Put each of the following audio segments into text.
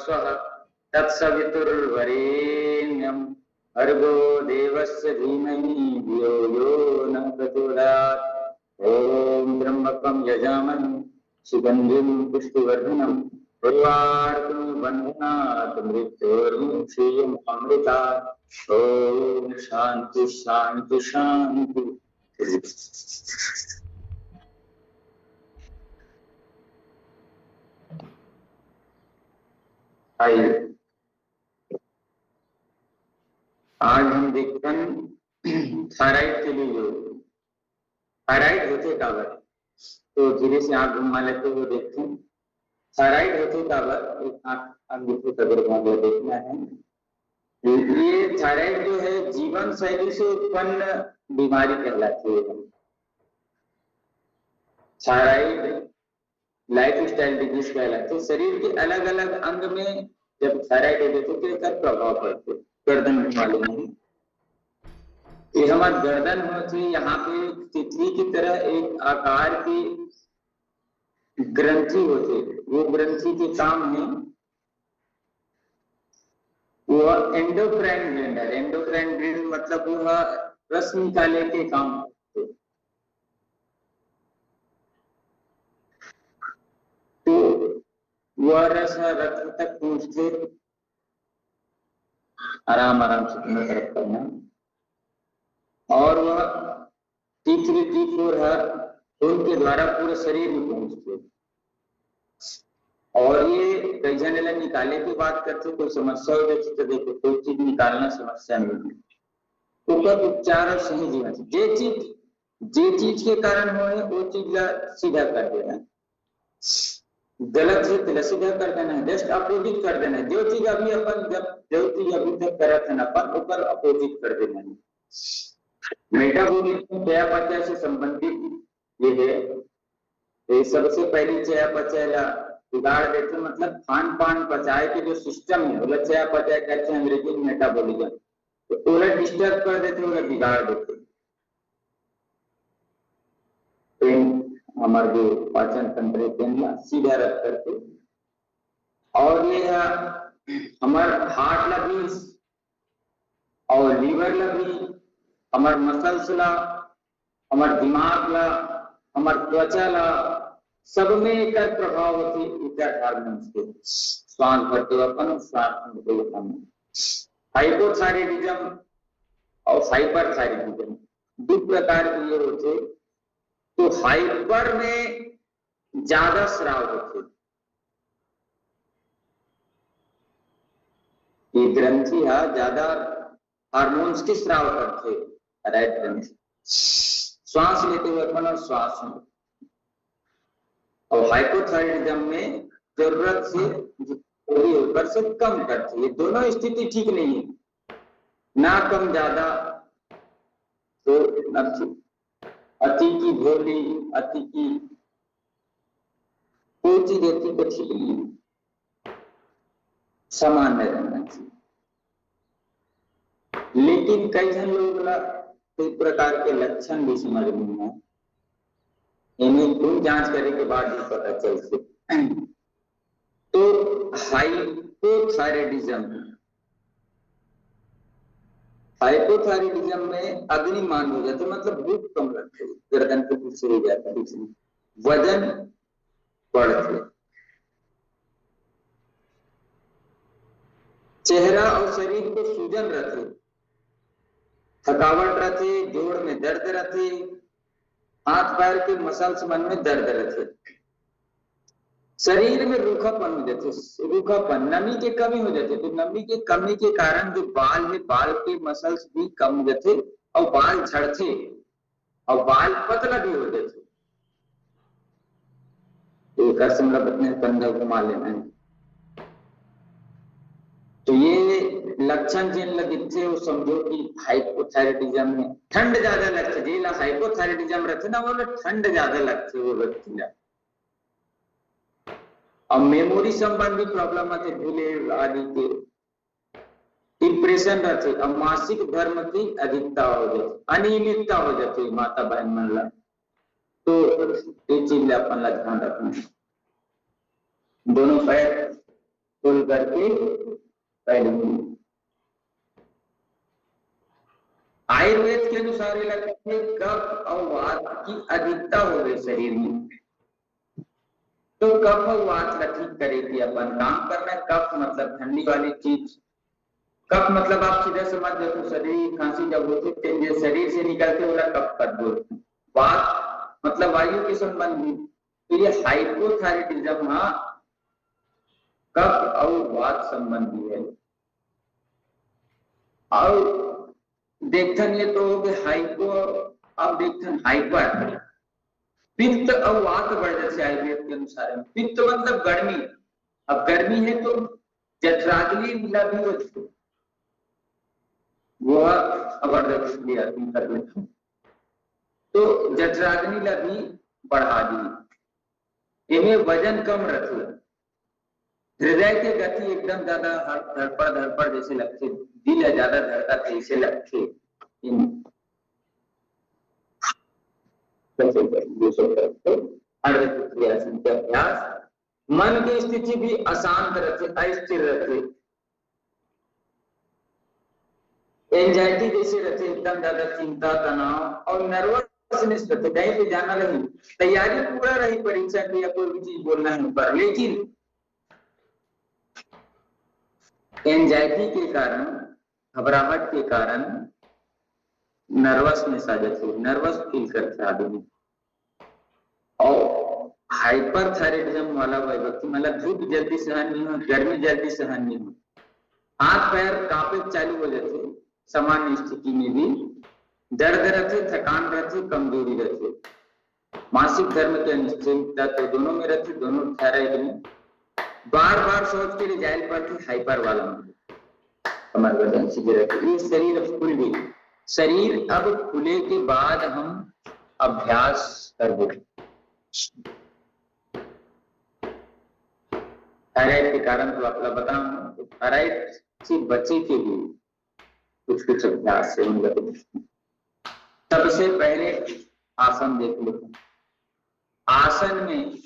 स्वः तत्सवितुर्वरेण्यं भर्गो देवस्य धीमहि धियो यो न प्रचोदयात्। ओम त्र्यंबकं यजामहे सुगंधिं पुष्टिवर्धनम् उर्वारुकं बन्धनात् मृत्योर्मुक्षीयमामृतात्। ओम शांति शांति शांति। आइए आज हम देखते हैं थायराइड के लिए योग। थायराइड होते काबर, तो धीरे से आंख घुमा लेते हुए देखते हैं। थायराइड होते काबर, एक आंख देखना है। ये थायराइड जो है जीवन शैली से उत्पन्न बीमारी कहलाती है। थायराइड लाइफ स्टाइल डिजीज कहलाते हैं। शरीर के अलग अलग अंग में जब थायराइड हो जाते तो क्या प्रभाव पड़ते। गर्दन वाले नहीं, ये हमारी गर्दन होती, यहाँ पे तितली की तरह एक आकार की ग्रंथि होती। वो ग्रंथि के काम में वो एंडोक्राइन ग्लैंड है। एंडोक्राइन ग्लैंड मतलब वह रस निकाले के काम होते। तो वह रस रक्त तक पहुंचते, आराम आराम से दोनों तरफ करना, और वह T3 T4 है उनके द्वारा पूरे शरीर में पहुंचते। और ये कई जने निकाले की बात करते, कोई समस्या हो जाती तो देखो कोई चीज निकालना समस्या नहीं है। ऊपर उपचार और सही जीवन जे चीज के कारण हो वो चीज सीधा कर देना, गलत चीज सीधा कर देना है, जस्ट अपोजिट कर देना है। जो चीज अभी अपन जो चीज अभी तक करा था ना अपन ऊपर अपोजिट कर देना है। मेटाबॉलिज्म चयापचय से संबंधित ये है। तो सबसे पहली चयापचय बिगाड़ देते, मतलब खान पान पचाए के जो सिस्टम है वो चयापचय कहते हैं अंग्रेजी में मेटाबॉलिज्म। तो उलट डिस्टर्ब कर देते, उलट बिगाड़ देते। तो हमारे जो पाचन तंत्र सीधा रख करके, और ये हमारे हार्ट लगी और लीवर लगी, हमारे मसल्स ला, हमारे दिमाग ला, हमारे त्वचा ला, सब में एक प्रभाव होती हार्मोन्स के। श्वास भरते अपन श्वास हाइपोथायराइडिज्म और हाइपरथायराइडिज्म दो प्रकार के ये होते। तो हाइपर में ज्यादा स्राव होते, ये ग्रंथि ज्यादा हार्मोन्स के स्राव करते, राइट ग्रंथि श्वास लेते हुए अपन और श्वास में। और हाइपोथायराइडिज्म में जरूरत से कम करती है। दोनों स्थिति ठीक नहीं है, ना कम ज्यादा तो अति की भोली, अति की कोई चीज अति को ठीक नहीं है, सामान्य रहना चाहिए। लेकिन कई जन लोग कई प्रकार के लक्षण भी समझ नहीं है, इन्हें खून जांच करने के बाद भी पता चलते। तो हाइपोथायराइडिज्म में अग्निमान हो जाते, मतलब भूख कम लगती, गर्दन के पीछे हो जाता है, वजन बढ़ते, चेहरा और शरीर को सूजन रहते, थकावट रहती, जोड़ में दर्द रहती, हाथ पैर के मसल्स मन में दर्द रहते, शरीर में रूखापन हो जाते, रूखापन नमी के कमी हो जाते। तो नमी के कमी के कारण जो बाल है, बाल के मसल्स भी कम हो जाते और बाल झड़ते और बाल पतला भी हो जाते। तो अपने कंधा घुमा लेना है। तो ये लक्षण जिन लगे वो समझो कि हाइपोथायराइडिज्म में ठंड ज्यादा लगते, जिला हाइपोथायराइडिज्म रहते ना वो ठंड ज्यादा लगते वो व्यक्ति। और मेमोरी संबंधी प्रॉब्लम आते, भूले आदि के, डिप्रेशन रहते, और मासिक धर्म की अधिकता हो जाती, अनियमितता हो जाती माता बहन मन ला। तो ये चीज अपन ला ध्यान रखना। दोनों पैर खोल करके पहले। आयुर्वेद के अनुसार ये लगता है कफ और वात की अधिकता हो गई शरीर में, तो कफ और वात का ठीक करेगी अपन काम करना है। कफ मतलब ठंडी वाली चीज, कफ मतलब आप सीधा समझ जाओ शरीर खांसी जब होती है शरीर से निकलते वाला कफ कर दो। वात मतलब वायु के संबंधी, तो ये हाइपोथायराइडिज्म हाँ कफ और वात संबंधी है। और देखन ये तो हो गए हाइपो, अब देखन हाइपर, पित्त और वात बढ़ जाते आयुर्वेद के अनुसार। पित्त मतलब गर्मी, अब गर्मी है तो जठराग्नि मिला भी हो वो जबरदस्ती कर लेता, तो जठराग्नि ला भी बढ़ा दी। इनमें वजन कम रखे, हृदय के गति एकदम ज्यादा धड़पड़ धड़पड़ जैसे लगते, दिल है ज्यादा धड़का जैसे लगते। अभ्यास मन की स्थिति भी अशांत रखे, अस्थिर रखे, एंजाइटी जैसे रहते, एकदम ज्यादा चिंता तनाव और नर्वसनेस रहते, कहीं पे जाना नहीं, तैयारी पूरा रही परीक्षा की या कोई भी चीज बोलना है पर, लेकिन एंजाइटी के कारण घबराहट के कारण नर्वसनेस आ जाती है, नर्वस फील करता है आदमी। और हाइपर थायराइडिज्म वाला व्यक्ति मतलब धूप जल्दी सहन नहीं हो, गर्मी जल्दी सहन नहीं हो, हाथ पैर कांपे चालू हो जाते, सामान्य स्थिति में भी दर्द रहते, थकान रहती, कमजोरी रहती, मासिक धर्म के अनिश्चितता तो दोनों में रहती, दोनों थायराइड में बार बार सोच के रिजाइल पड़ती, हाइपर वाला कमर गर्दन सीधे रहती। ये शरीर अब खुल गई, शरीर अब खुले के बाद हम अभ्यास कर थायराइड के कारण तो आपको बताऊं, थायराइड से बचे के लिए कुछ कुछ अभ्यास है। सबसे पहले आसन देख लो। आसन में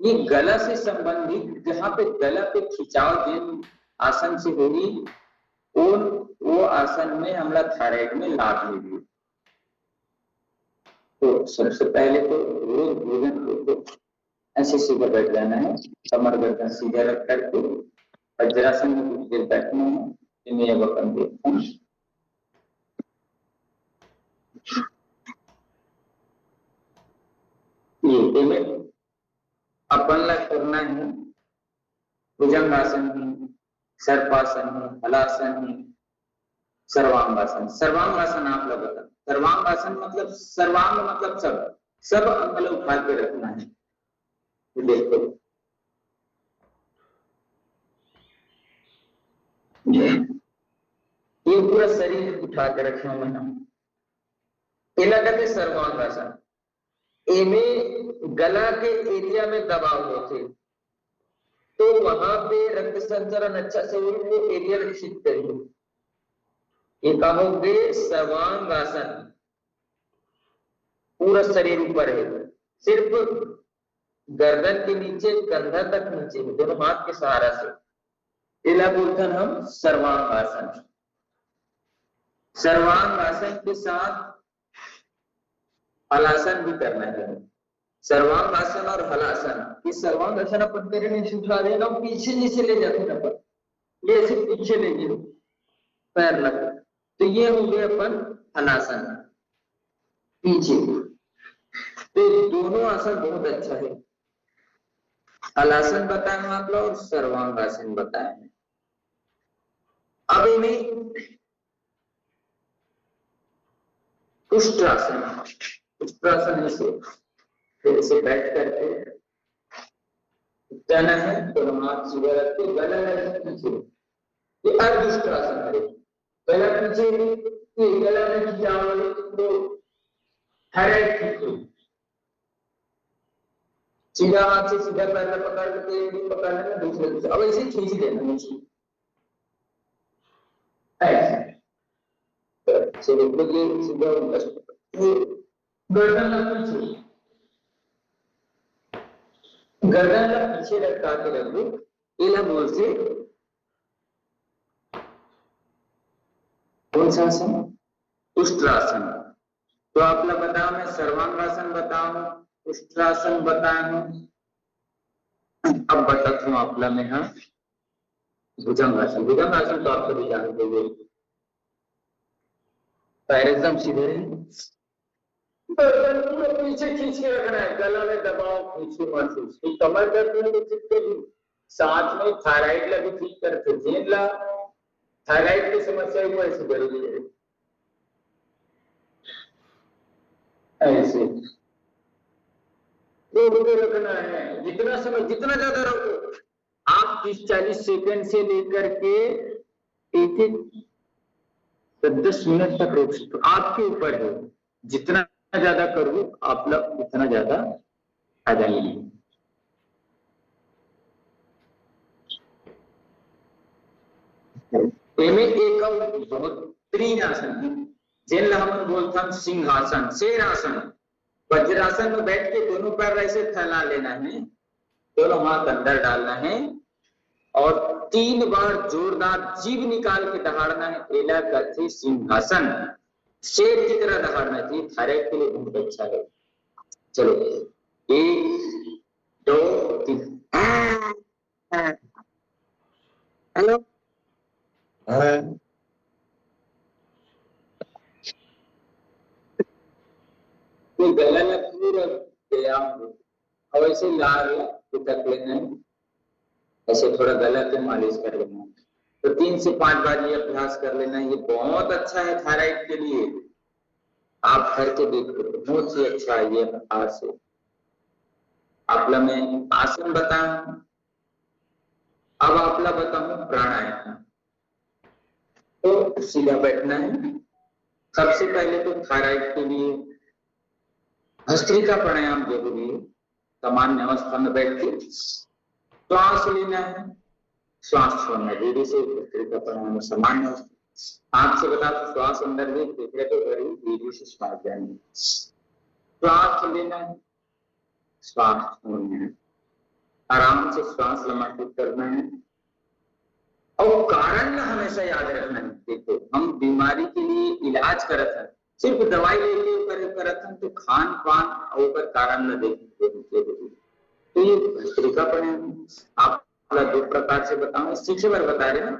ये गला से संबंधित, जहां पे गला पे खिंचाव जिन आसन से होगी वो आसन में हमला थायराइड में लाभ मिलेगी। तो सबसे पहले तो रोज भोजन को ऐसे सीधा बैठ जाना है, कमर गर्दन सीधा रख करके वज्रासन में कुछ देर बैठना है। इन्हें अब अपन देखते हैं। ये अपन लग करना है भुजंगासन है, सर्पासन है, हलासन है, सर्वांगासन। सर्वांगासन आप लोग बता, सर्वांगासन मतलब सर्वांग मतलब सब अंगल उठा के रखना है। देखो ये पूरा शरीर उठा के रखना है, ये लगते सर्वांगासन। इनमें गला के एरिया में दबाव होते, तो वहां पे रक्त संचरण अच्छा से वो एरिया ठीक करिए। ये कहोगे सर्वांगासन, पूरा शरीर ऊपर है, सिर्फ गर्दन के नीचे कंधा तक नीचे दोनों हाथ के सहारा से, इला बोलते हम सर्वांगासन। सर्वांगासन के साथ हलासन भी करना है। सर्वांगासन और हलासन, इस सर्वांगासन अपन तेरे नीचे उठा देगा, पीछे नीचे ले जाते ना अपन, ये ऐसे पीछे ले गए पैर लग, तो ये हो गया अपन हलासन पीछे। तो दोनों आसन बहुत अच्छा है, हलासन बताए आप लोग और सर्वांगासन बताए। अब इन्हें उष्ट्रासन, उष्ट्रासन से बैठ करके जाना है, तो हाथ सीधा रख के गला पीछे, ये अर्धउष्ट्रासन है। गला पीछे, गला में खिंचाव तो थायराइड ठीक हो। सीधा हाथ से सीधा पैर पकड़ के पकड़ने में दूसरे, अब ऐसे खींच देना नीचे ऐसे, सीधा गर्दन पीछे लटका के रख दो, एला बोल से कौन सा आसन? उष्ट्रासन। तो आपला बताओ, मैं सर्वांगासन बताऊं, उष्ट्रासन बताऊं, अब बताता हूं आपला में हाँ भुजंगासन। भुजंगासन तो आप सभी जानते होंगे, पैर एकदम सीधे रहें, गर्दन पूरा पीछे खींच के रखना है, गला में दबाव खींचे महसूस, कमर दर्द में ठीक करी, साथ में थायराइड ला भी ठीक करते, जेन ला थायराइड की समस्या को ऐसे जरूरी है, ऐसे रोक के रखना है, जितना समय जितना ज्यादा रखो आप 30-40 सेकंड से लेकर के एक 10 मिनट तक रोक सकते हो, आपके ऊपर है, जितना ज्यादा करो आप लोग उतना ज्यादा आ जाएंगे। एक बहुत तीन आसन है, जिनला हम बोलते हैं सिंहासन, शेरासन। वज्रासन में बैठ के दोनों पैर ऐसे फैला लेना है, दोनों हाथ अंदर डालना है और 3 बार जोरदार जीभ निकाल के दहाड़ना है, एला करते सिंहासन। शेर की तरह दहाड़ना चाहिए, थायराइड के लिए बहुत अच्छा है। चलो 1 2 3। हेलो तो गला में पूरा व्यायाम हो, और ऐसे लाल टक लेना है, ऐसे थोड़ा गला पे मालिश कर लेना है, तो 3 से 5 बार ये अभ्यास कर लेना है, ये बहुत अच्छा है थायराइड के लिए, आप करके देखो, बहुत ही अच्छा है ये अभ्यास है। आपला मैं आसन बताऊं, अब आपला बताऊं प्राणायाम। तो सीधा बैठना है, सबसे पहले तो थायराइड के लिए भस्त्रिका प्राणायाम जरूरी है, सामान्य अवस्था में बैठ के श्वास लेना है, श्वास छोड़ना, धीरे से भस्त्रिका प्राणायाम सामान्य अवस्था। आपसे बता तो श्वास अंदर भी देखने तो करी, धीरे से श्वास लेना, श्वास लेना है, श्वास छोड़ना है, आराम से श्वास लंबा करना है, और कारण हमेशा याद रखना है। देखो हम बीमारी के लिए इलाज करत है, सिर्फ दवाई लेके करत है, तो खान पान ऊपर कारण न देखे, तो ये भस्त्रिका प्राणायाम आप 2 प्रकार से बताऊं, शिक्षक बार बता रहे हैं,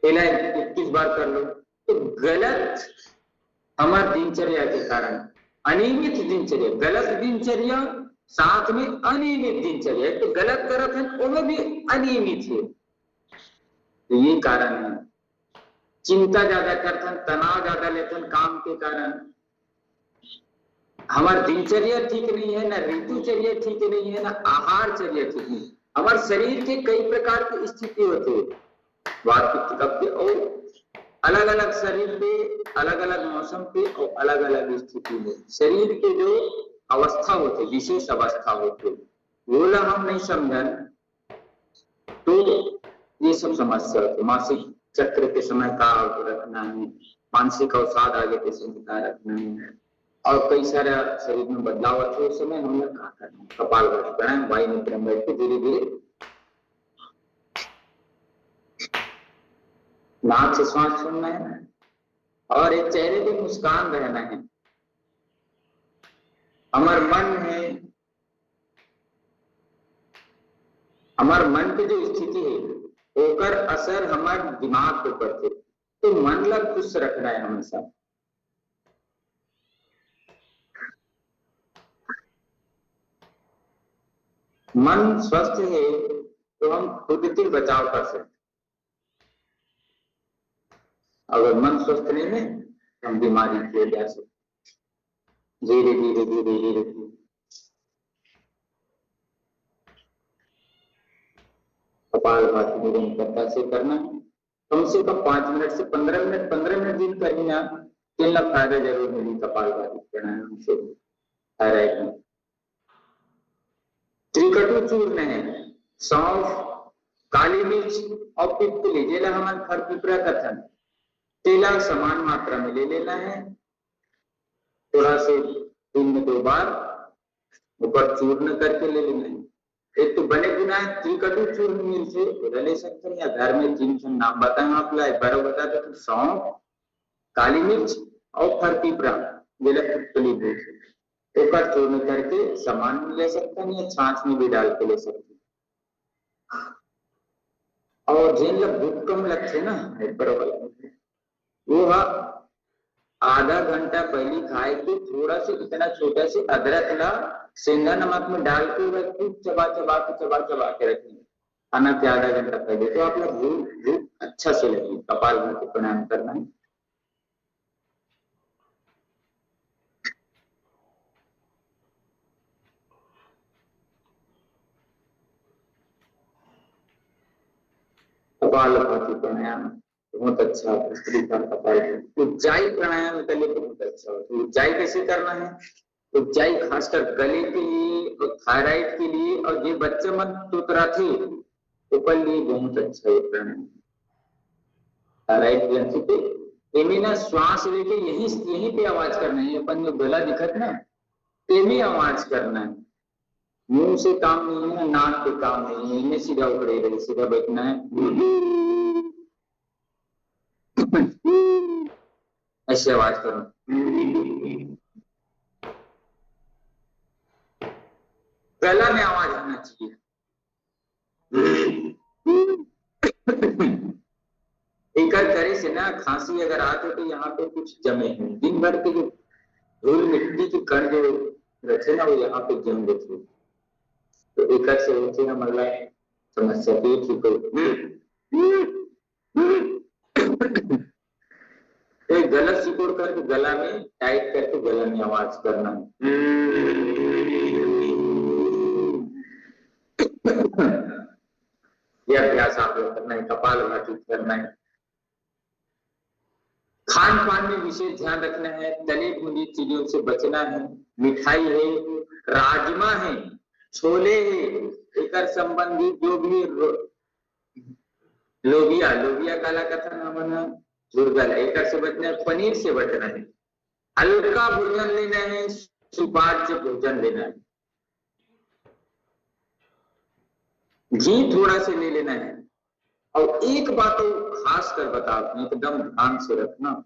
पहला 21 बार कर लो। तो गलत हमारे दिनचर्या के कारण, अनियमित दिनचर्या, गलत दिनचर्या साथ में अनियमित दिनचर्या, तो गलत करत है वो भी अनियमित है, तो ये कारण है। चिंता ज्यादा करते हैं, तनाव ज्यादा लेते हैं काम के कारण, हमारी दिनचर्या ठीक नहीं है, ना ऋतुचर्या ठीक नहीं है, ना आहारचर्या ठीक नहीं, हमारे शरीर के कई प्रकार की स्थिति होती है, वात पित्त कफ और अलग अलग शरीर पे, अलग अलग मौसम पे और अलग अलग स्थिति में शरीर के जो अवस्था होते, विशेष अवस्था होते, वो ला हम नहीं समझन तो ये सब समस्या होती। मासिक चक्र के समय का रखना है, मानसिक अवसाद आगे के समय का रखना है, और कई सारा शरीर में बदलाव होते, उस समय हम लोग क्या करना है, कपालभाति प्राणायाम, वायु निद्रा में बैठ के धीरे धीरे नाक से श्वास छोड़ना है, और एक चेहरे पे मुस्कान रहना है। हमार मन है, हमार मन की जो स्थिति है ओकर असर हमारे दिमाग के ऊपर थे, तो मन ला खुश रखना है हमेशा। मन स्वस्थ है तो हम खुद से बचाव कर सकते, अगर मन स्वस्थ नहीं है हम बीमारी के जा सकते। धीरे धीरे धीरे धीरे कपालभाति निरंतरता से करना, कम से कम 5 मिनट से 15 मिनट, 15 मिनट दिन करी ना, तेल फायदा जरूर मिली कपालभाति प्राणायाम से थायराइड में। त्रिकटु चूर्ण है, सौंफ, काली मिर्च और पिपली, जेला हमारे फर पिपरा कथन, तेला समान मात्रा में ले लेना है, थोड़ा से दिन में 2 बार ऊपर चूर्ण करके ले लेना है, एक तो बने बुनाए त्रिकटु चूर्ण मिल से ले सकते हैं, या घर में जिन नाम बताएं आप ला एक बार बता दो। तो सौंफ, काली मिर्च और फरपीपरा ओकर चूर्ण करके सामान में ले सकते हैं, या छाछ में भी डाल के ले सकते हैं। और जिन लोग भूख कम लगते ना वो आधा घंटा पहले खाए के थोड़ा सा इतना छोटा से अदरक ला सेंधा नमक में डाल के खूब चबा चबा के रखें खाना के आधा घंटा पहले, तो आप लोग भूख अच्छा से लगे। कपाल भाती प्राणायाम करना है। कपाल भाती प्राणायाम बहुत अच्छा स्त्री का कपाल। उज्जाई प्राणायाम के लिए बहुत अच्छा होता है। उज्जाई कैसे करना है? उज्जाई खासकर गले के लिए और थायराइड के लिए और ये बच्चे मन तुतरा थे ऊपर लिए बहुत अच्छा है प्राणायाम। थायराइड ग्रंथि पे एमी ना श्वास लेके यही पे आवाज करना है। अपन जो गला दिखत ना एमी आवाज करना है, मुंह से काम नहीं है, नाक पे काम नहीं है। इन्हें सीधा उखड़े रहे, सीधा बैठना है, ऐसे आवाज करो। गला में आवाज आना चाहिए। एकर करे से ना खांसी अगर आते तो यहाँ पे कुछ जमे हैं, दिन भर के जो धूल मिट्टी के कण जो रखे ना वो यहाँ पे जम देते, तो एकर से होते ना मतलब समस्या ठीक तो गला सिकुड़ करके गला में टाइट करके गला में आवाज करना है। यह अभ्यास आप लोग करना है। कपाल भाती करना है। खान पान में विशेष ध्यान रखना है। तली भुनी चीजों से बचना है। मिठाई है, राजमा है, छोले है, एकर संबंधी जो भी लोबिया काला कथन हमन दुर्गल एकर से बचना है। पनीर से बचना है। हल्का भोजन लेना है, सुपाच्य भोजन लेना है। घी थोड़ा से ले लेना है। और एक बात तो खास कर बताते हैं, एकदम ध्यान से रखना,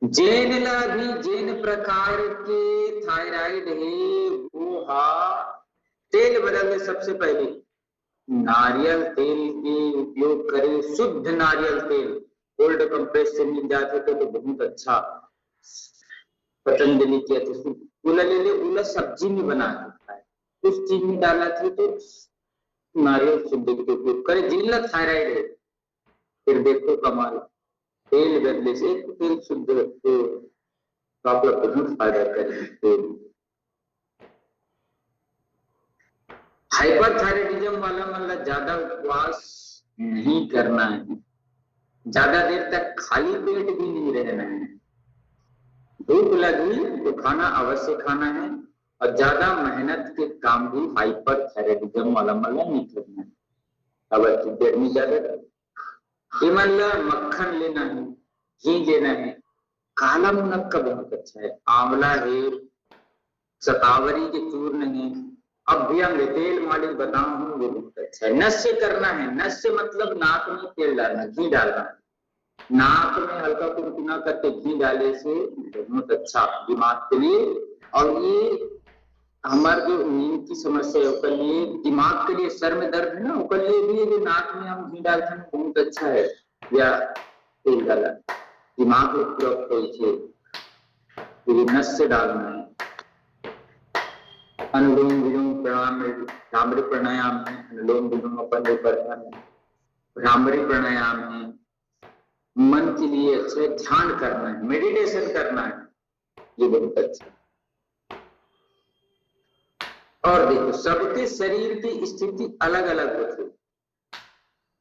जेन ला भी जेन प्रकार के थायराइड है वो तेल बदलने सबसे पहले नारियल तेल के उपयोग करें। शुद्ध नारियल तेल कोल्ड कंप्रेस से मिल जाते थे तो बहुत अच्छा। पतंजलि के उला सब्जी में बना देता है, उस चीज में डाला थे तो नारियल शुद्ध के उपयोग करें। जिनला थायराइड है फिर देखो कमाल, तेल बदले से तेल शुद्ध तो आप लोग बहुत फायदा करेंगे। हाइपरथायराइडिज्म वाला मतलब ज्यादा उपवास नहीं करना है, ज्यादा देर तक खाली पेट भी नहीं रहना है। भूख लगी तो खाना अवश्य खाना है और ज्यादा मेहनत के काम भी हाइपरथायराइडिज्म वाला मतलब नहीं करना है। अवश्य पेट में ज्यादा मतलब मक्खन लेना है, घी लेना है। काला मुनक्का बहुत अच्छा है, आंवला है, शतावरी के चूर्ण है, अभ्यंग तेल मालिश बताऊं हूँ वो बहुत अच्छा है। नस्य करना है, नस्य मतलब नाक में तेल डालना, घी डालना। नाक में हल्का कुनकुना करके घी डाले से बहुत अच्छा दिमाग के लिए। और ये हमारे जो नींद की समस्या है उसके लिए, दिमाग के लिए, सर में दर्द है ना उसके लिए भी जो नाक में हम घी डालते हैं बहुत अच्छा है। या तेल डाला दिमाग को नस्य डालना है। अनुलोम विलोम भ्रामरी प्राणायाम है। अनुलोम विलोम अपन जो करते हैं, भ्रामरी प्राणायाम है। मन के लिए अच्छे ध्यान करना है, मेडिटेशन करना है, ये बहुत अच्छा। और देखो सबके शरीर की स्थिति अलग अलग होती है,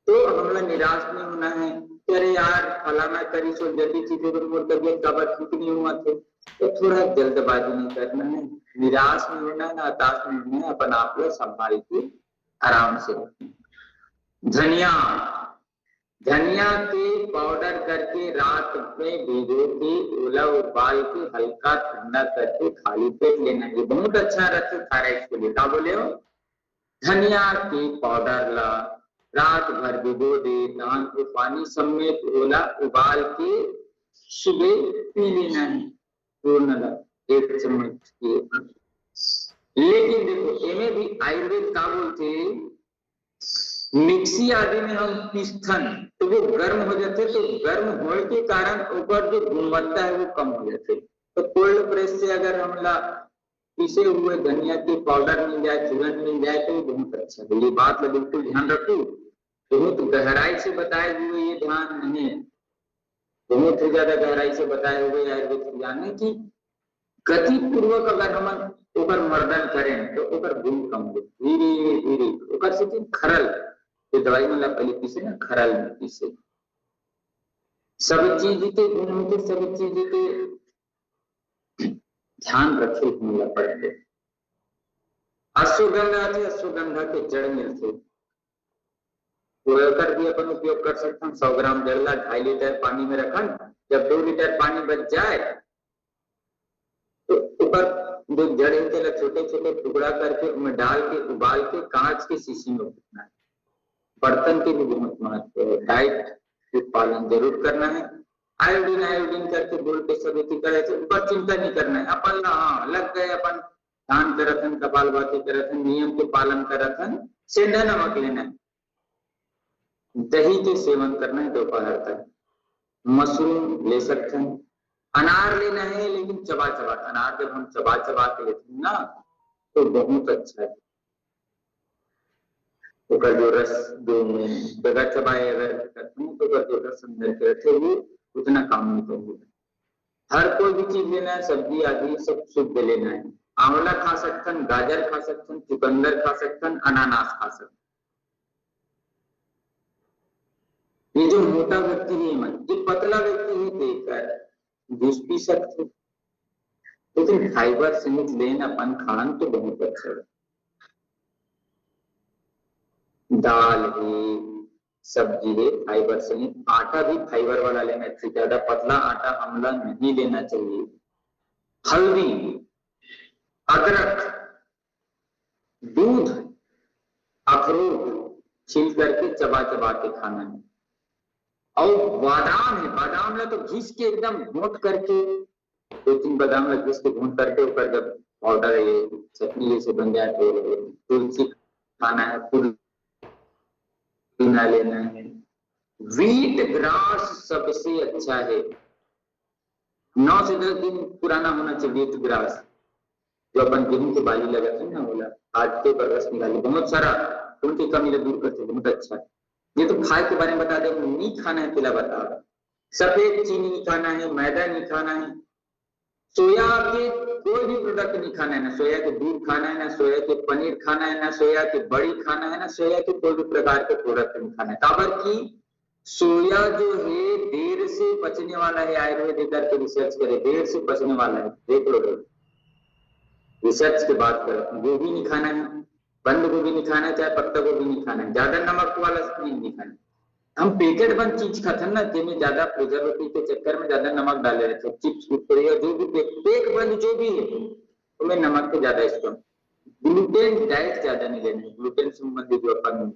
तो हमला निराश नहीं होना है। अरे यार फलाना करी सो जल्दी ठीक है तो मोर तबियत का बात ठीक नहीं हुआ थे, तो थोड़ा जल्दबाजी नहीं करना है, निराश नहीं होना है, हताश नहीं होना है। अपन आप लोग संभाल के आराम से। धनिया के पाउडर करके रात में भिगो के ओला उबाल के हल्का ठंडा करके खाली पेट लेना, ये बहुत अच्छा रहता है थायराइड के लिए। क्या बोले हो? धनिया के पाउडर ला रात भर भिगो दे, धान को पानी समेत ओला उबाल के सुबह पी लेना है पूर्ण ला 1 चम्मच के। लेकिन देखो एमे भी आयुर्वेद का बोलते मिक्सी आदि में हम पीसथन तो वो गर्म हो जाते, तो गर्म होने के कारण ऊपर जो गुणवत्ता है वो कम हो जाते। तो कोल्ड प्रेस से अगर हमला पीसे हुए धनिया के पाउडर मिल जाए, चूर्ण मिल जाए तो बहुत अच्छा है। ये बात में बिल्कुल ध्यान रखो, बहुत गहराई से बताए हुए ये ध्यान नहीं है, बहुत ही ज्यादा गहराई से बताए हुए आयुर्वेद ज्ञान है कि गति पूर्वक अगर हम ऊपर मर्दन करें तो ऊपर गुण कम हो, धीरे धीरे ऊपर से खरल ये दवाई मतलब पहले पीसे ना खरल में पीसे, सब चीज के गुण होते, सब चीज के ध्यान रखे हमला पड़ते। अश्वगंधा थे, अश्वगंधा के जड़ मिलते कर भी अपन उपयोग कर सकते हैं। 100 ग्राम जड़ ला 2.5 लीटर पानी में रखन, जब 2 लीटर पानी बच जाए तो ऊपर जो जड़ है छोटे छोटे टुकड़ा करके उनमें डाल के उबाल के कांच के शीशी में रखना है। बर्तन के भी बहुत महत्व है, डाइट के पालन जरूर करना है। आयोडीन आयोडीन करके बोल के सब करे थे, ऊपर चिंता नहीं करना है। अपन हाँ लग गए, अपन ध्यान करथन, कपालभाति करथन, नियम के पालन करथन, सेंधा नमक लेना है, दही के सेवन करना है दोपहर तक, मशरूम ले सकते हैं, अनार लेना है लेकिन चबा चबा, अनार जब हम चबा चबा के लेते हैं ना तो बहुत अच्छा है। तो जो रस जो बगैर चबाए अगर करते हैं तो जो रस अंदर के रखे हुए उतना काम नहीं करेगा। हर कोई भी चीज लेना है, सब्जी आदि सब शुद्ध लेना है। आंवला खा सकते हैं, गाजर खा सकते हैं, चुकंदर खा सकते हैं, अनानास खा सकते हैं। ये जो मोटा व्यक्ति है मन, जो पतला व्यक्ति है देकर जूस पी सकते, लेकिन फाइबर सहित लेना अपन खान तो बहुत अच्छा है। दाल है, सब्जी है, फाइबर सहित, आटा भी फाइबर वाला लेना चाहिए, ज्यादा पतला आटा हमला नहीं लेना चाहिए। हल्दी, अदरक, दूध, अखरोट छील करके चबा चबा के खाना है। और बादाम है, बादाम ला तो घिस के एकदम घोट करके 2-3 बादाम ला घिस के घोट करके ऊपर जब पाउडर है चटनी जैसे बन जाए तो तुलसी खाना है, पुदीना लेना है। व्हीट ग्रास सबसे अच्छा है, 9 से 10 दिन पुराना होना चाहिए व्हीट ग्रास, जो अपन गेहूं के बाली लगाते हैं ना बोला, आज के पर रस निकाले बहुत सारा उनकी कमी दूर करते, बहुत अच्छा है। ये तो खाए के बारे में बता दे, नहीं खाना है पहला बता, सफेद चीनी नहीं खाना है, मैदा नहीं खाना है, सोया के कोई भी प्रोडक्ट नहीं खाना है, ना सोया के दूध खाना है, ना सोया के पनीर खाना है, ना सोया के बड़ी खाना है, ना सोया के कोई भी प्रकार के प्रोडक्ट नहीं खाना है। काबर की सोया जो है देर से पचने वाला है, आयुर्वेद करके रिसर्च करे, देर से पचने वाला है, देख लो रिसर्च की बात करें। गोभी नहीं खाना है, बंद गोभी नहीं खाना है, चाहे पत्ता गोभी नहीं खाना है, ज्यादा नमक वाला नहीं खाना है। हम पैकेट बंद चीज खाते ना, जिसमें ज्यादा प्रिजर्वेटिव के चक्कर में ज्यादा नमक डाले रहते हैं, चिप्स कुरकुरे जो भी पैक बंद जो भी है उसमें नमक के ज्यादा इस्तेमाल। ग्लूटेन डाइट ज्यादा नहीं लेना है, ग्लूटेन संबंधी जो अपन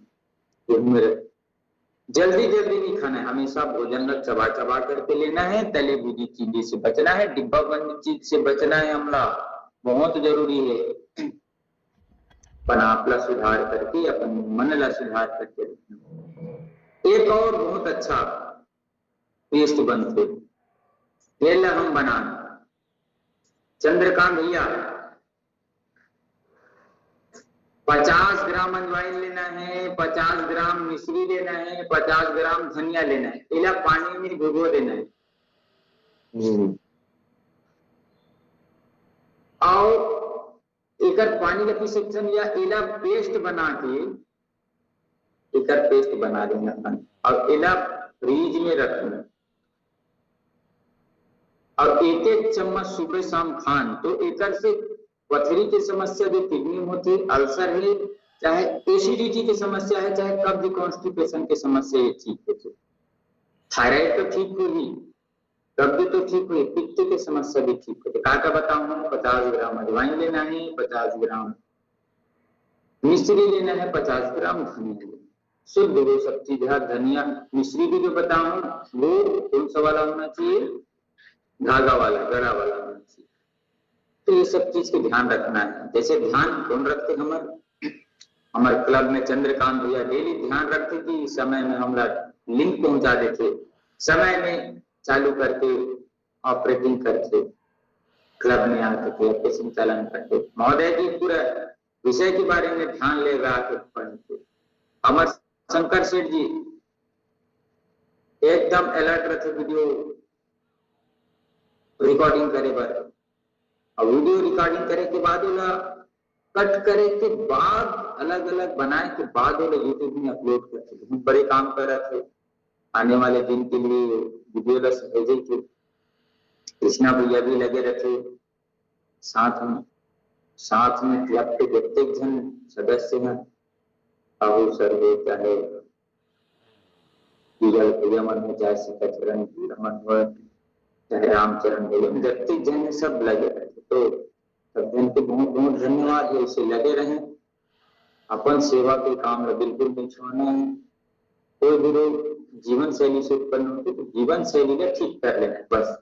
जल्दी जल्दी नहीं खाना है, हमेशा भोजन में चबा चबा करके लेना है, तले भुजी चीजें से बचना है, डिब्बा बंद चीज से बचना है, हमला बहुत जरूरी है। पनापला सुधार करके अपन मन ला सुधार करके रखना। एक और बहुत अच्छा पेस्ट बनते ला हम बना, चंद्रकांत भैया 50 ग्राम अजवाइन लेना है, 50 ग्राम मिश्री लेना है, 50 ग्राम धनिया लेना है, इला पानी में भिगो देना है। और एक पानी का सेक्शन या इला पेस्ट बना के एक पेस्ट बना देना और इला फ्रीज में रखना, और 1-1 चम्मच सुबह शाम खान, तो एक से पथरी की समस्या जो किडनी में होती है, अल्सर है, चाहे एसिडिटी की समस्या है, चाहे कब्ज कॉन्स्टिपेशन की समस्या है, ठीक होती, थायराइड तो ठीक होगी, कब्ज तो ठीक हुई, पित्त की समस्या भी ठीक होती। क्या बताऊं, 50 ग्राम अजवाइन लेना है, 50 ग्राम मिश्री लेना है 50 ग्राम धनिया, शुद्ध वो सब चीज है। धनिया मिश्री भी जो बताऊं वो कौन सा वाला होना चाहिए, धागा वाला, गड़ा वाला होना चाहिए। तो ये सब चीज को ध्यान रखना है। जैसे ध्यान कौन रखते, हमारे क्लब में चंद्रकांत भैया डेली ध्यान रखते कि समय में हमारा लिंक पहुंचा देते, समय में चालू करके ऑपरेटिंग करते, क्लब में आकर के आपके संचालन करते। महोदय जी पूरा विषय के बारे में ध्यान ले रहा के पढ़ते। अमर शंकर सेठ जी एकदम अलर्ट रहते वीडियो रिकॉर्डिंग करे बार, और वीडियो रिकॉर्डिंग करे के बाद कट करे के बाद अलग अलग बनाए के बाद वो यूट्यूब में अपलोड करते। बहुत बड़े काम कर रहे थे, आने वाले दिन के लिए वीडियो भेजे थे। कृष्णा भैया भी लगे रखे साथ में क्लब के प्रत्येक जन सदस्य हैं, अबू सर हो चाहे भैया मन हो, चाहे सिकचरण रमन हो, चाहे रामचरण भैया, प्रत्येक जन सब लगे रहे। तो सब जन को बहुत बहुत धन्यवाद है। इसे लगे रहे, अपन सेवा के काम में बिल्कुल नहीं छोड़ना है। कोई भी रोग जीवन शैली से उत्पन्न होते तो जीवन शैली का ठीक कर लेना है बस।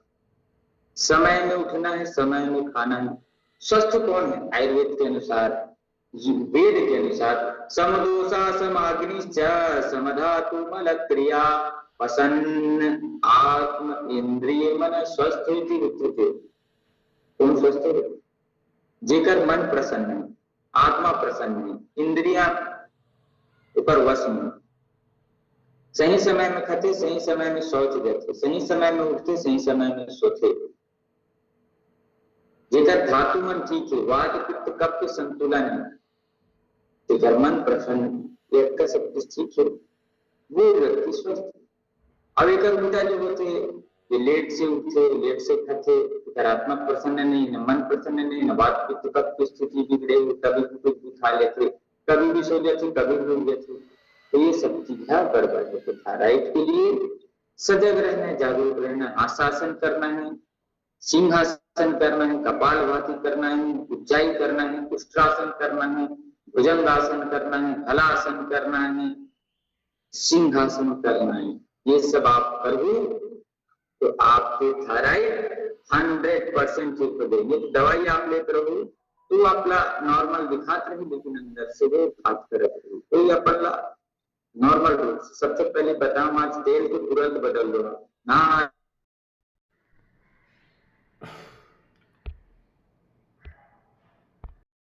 समय में उठना है, समय में खाना है। स्वस्थ कौन है? आयुर्वेद के अनुसार, वेद के अनुसार समदोषा समाग्निश्च समधातु मल क्रिया पसन्न आत्म इंद्रिय मन स्वस्थ उच्यते। कौन स्वस्थ है? जेकर मन प्रसन्न है, आत्मा प्रसन्न है, इंद्रिया ऊपर वश में, सही समय में खाते, सही समय में शौच जाते, सही समय में उठते, सही समय में सोते, जेकर धातु मन ठीक है, वात पित्त कफ के संतुलन है, जेकर मन प्रसन्न एक का सब कुछ ठीक है, वो व्यक्ति स्वस्थ है। अब एक उल्टा जो होते ये लेट से उठते, लेट से खाते, आत्मा प्रसन्न नहीं, न मन प्रसन्न नहीं, न वात पित्त कफ की स्थिति बिगड़े, कभी कुछ भी खा लेते, कभी भी सो जाते, कभी भी उठ जाते। तो ये सब चीजें गड़बड़ है। तो थायराइड के लिए सजग रहना है, जागरूक रहना है, आशासन करना है, सिंहासन करना है, कपालभाति करना है, उज्जाई करना है, कुष्ठासन करना है, भुजंगासन करना है, हलासन करना है, सिंहासन करना है। ये सब आप करोगे तो आपको थायराइड 100% ठीक हो जाएगी। तो दवाई आप लेते रहोगे तो आपला नॉर्मल दिखाते रहे, लेकिन अंदर से वो घात करते रहे। तो अपन नॉर्मल रूप सबसे पहले बताऊं, आज तेल को तुरंत बदल दो ना।